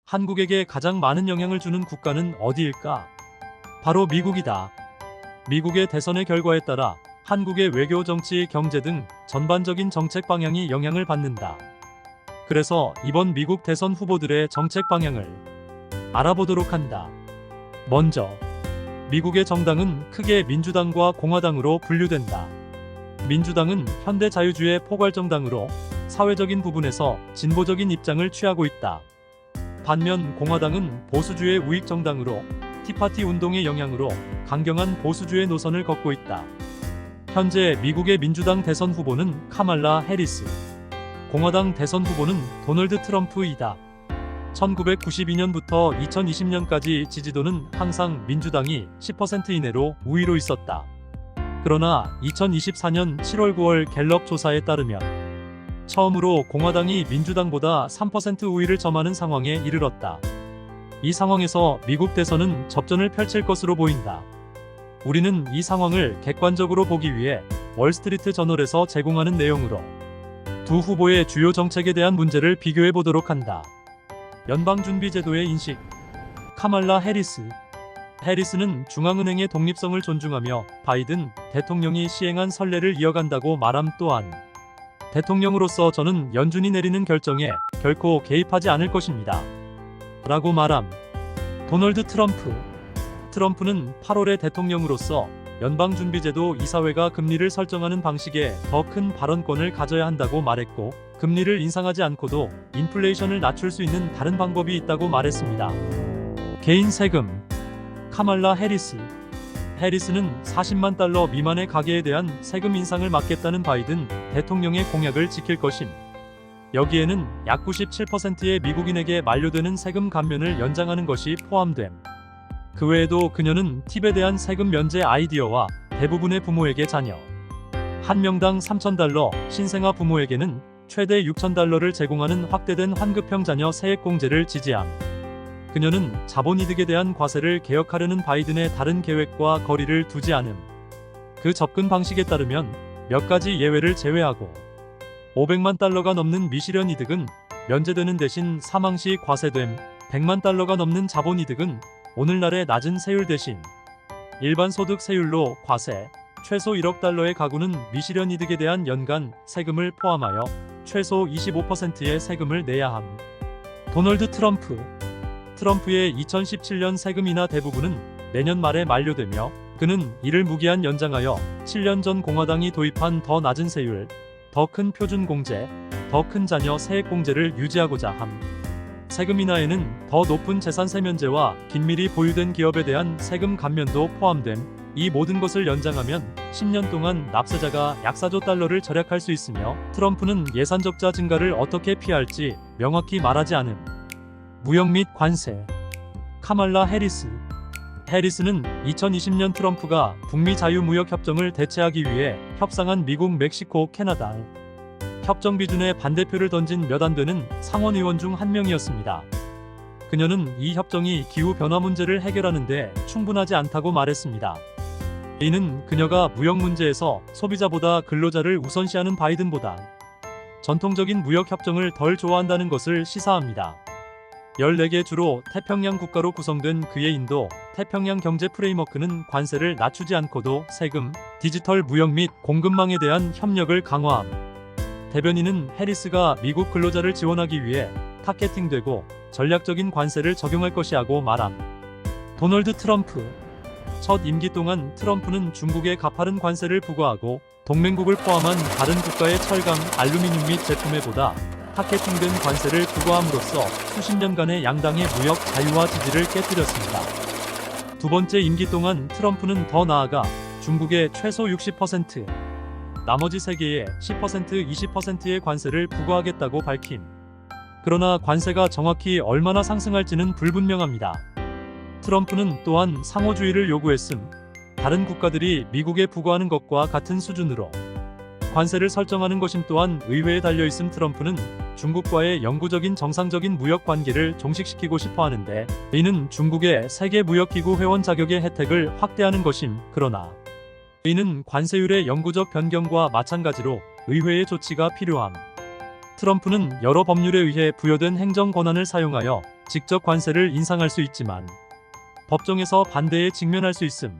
한국에게 가장 많은 영향을 주는 국가는 어디일까? 바로 미국이다. 미국의 대선의 결과에 따라 한국의 외교, 정치, 경제 등 전반적인 정책 방향이 영향을 받는다. 그래서 이번 미국 대선 후보들의 정책 방향을 알아보도록 한다. 먼저, 미국의 정당은 크게 민주당과 공화당으로 분류된다. 민주당은 현대자유주의 포괄정당으로 사회적인 부분에서 진보적인 입장을 취하고 있다. 반면 공화당은 보수주의 우익정당으로 티파티 운동의 영향으로 강경한 보수주의 노선을 걷고 있다. 현재 미국의 민주당 대선 후보는 카말라 해리스, 공화당 대선 후보는 도널드 트럼프이다. 1992년부터 2020년까지 지지도는 항상 민주당이 10% 이내로 우위로 있었다. 그러나 2024년 7월 9월 갤럽 조사에 따르면 처음으로 공화당이 민주당보다 3% 우위를 점하는 상황에 이르렀다. 이 상황에서 미국 대선은 접전을 펼칠 것으로 보인다. 우리는 이 상황을 객관적으로 보기 위해 월스트리트 저널에서 제공하는 내용으로 두 후보의 주요 정책에 대한 문제를 비교해 보도록 한다. 연방준비제도의 인식. 카말라 해리스. 해리스는 중앙은행의 독립성을 존중하며 바이든 대통령이 시행한 선례를 이어간다고 말함. 또한 대통령으로서 저는 연준이 내리는 결정에 결코 개입하지 않을 것입니다. 라고 말함. 도널드 트럼프. 트럼프는 8월에 대통령으로서 연방준비제도 이사회가 금리를 설정하는 방식에 더 큰 발언권을 가져야 한다고 말했고, 금리를 인상하지 않고도 인플레이션을 낮출 수 있는 다른 방법이 있다고 말했습니다. 개인 세금. 카말라 해리스. 해리스는 40만 달러 미만의 가계에 대한 세금 인상을 막겠다는 바이든 대통령의 공약을 지킬 것임. 여기에는 약 97%의 미국인에게 만료되는 세금 감면을 연장하는 것이 포함됨. 그 외에도 그녀는 팁에 대한 세금 면제 아이디어와 대부분의 부모에게 자녀 한 명당 3,000달러, 신생아 부모에게는 최대 6,000달러를 제공하는 확대된 환급형 자녀 세액공제를 지지함. 그녀는 자본이득에 대한 과세를 개혁하려는 바이든의 다른 계획과 거리를 두지 않음. 그 접근 방식에 따르면 몇 가지 예외를 제외하고 500만 달러가 넘는 미실현 이득은 면제되는 대신 사망 시 과세됨. 100만 달러가 넘는 자본이득은 오늘날의 낮은 세율 대신 일반 소득 세율로 과세. 최소 1억 달러의 가구는 미실현 이득에 대한 연간 세금을 포함하여 최소 25%의 세금을 내야 함. 도널드 트럼프. 트럼프의 2017년 세금 인하 대부분은 내년 말에 만료되며, 그는 이를 무기한 연장하여 7년 전 공화당이 도입한 더 낮은 세율, 더 큰 표준 공제, 더 큰 자녀 세액 공제를 유지하고자 함. 세금 인하에는 더 높은 재산세 면제와 긴밀히 보유된 기업에 대한 세금 감면도 포함됨. 이 모든 것을 연장하면 10년 동안 납세자가 약 4조 달러를 절약할 수 있으며, 트럼프는 예산 적자 증가를 어떻게 피할지 명확히 말하지 않음. 무역 및 관세. 카말라 해리스. 해리스는 2020년 트럼프가 북미 자유무역협정을 대체하기 위해 협상한 미국, 멕시코, 캐나다 협정 비준에 반대표를 던진 몇 안 되는 상원의원 중 한 명이었습니다. 그녀는 이 협정이 기후변화 문제를 해결하는 데 충분하지 않다고 말했습니다. 이는 그녀가 무역 문제에서 소비자보다 근로자를 우선시하는 바이든보다 전통적인 무역협정을 덜 좋아한다는 것을 시사합니다. 14개 주로 태평양 국가로 구성된 그의 인도 태평양 경제 프레임워크는 관세를 낮추지 않고도 세금, 디지털 무역 및 공급망에 대한 협력을 강화함. 대변인은 해리스가 미국 근로자를 지원하기 위해 타겟팅되고 전략적인 관세를 적용할 것이라고 말함. 도널드 트럼프. 첫 임기 동안 트럼프는 중국에 가파른 관세를 부과하고 동맹국을 포함한 다른 국가의 철강, 알루미늄 및 제품에 보다 타겟팅된 관세를 부과함으로써 수십 년간의 양당의 무역 자유와 지지를 깨뜨렸습니다. 두 번째 임기 동안 트럼프는 더 나아가 중국에 최소 60%, 나머지 세계에 10%, 20%의 관세를 부과하겠다고 밝힘. 그러나 관세가 정확히 얼마나 상승할지는 불분명합니다. 트럼프는 또한 상호주의를 요구했음. 다른 국가들이 미국에 부과하는 것과 같은 수준으로 관세를 설정하는 것임. 또한 의회에 달려있음. 트럼프는 중국과의 영구적인 정상적인 무역 관계를 종식시키고 싶어 하는데, 이는 중국의 세계무역기구 회원 자격의 혜택을 확대하는 것임. 그러나 이는 관세율의 영구적 변경과 마찬가지로 의회의 조치가 필요함. 트럼프는 여러 법률에 의해 부여된 행정 권한을 사용하여 직접 관세를 인상할 수 있지만 법정에서 반대에 직면할 수 있음.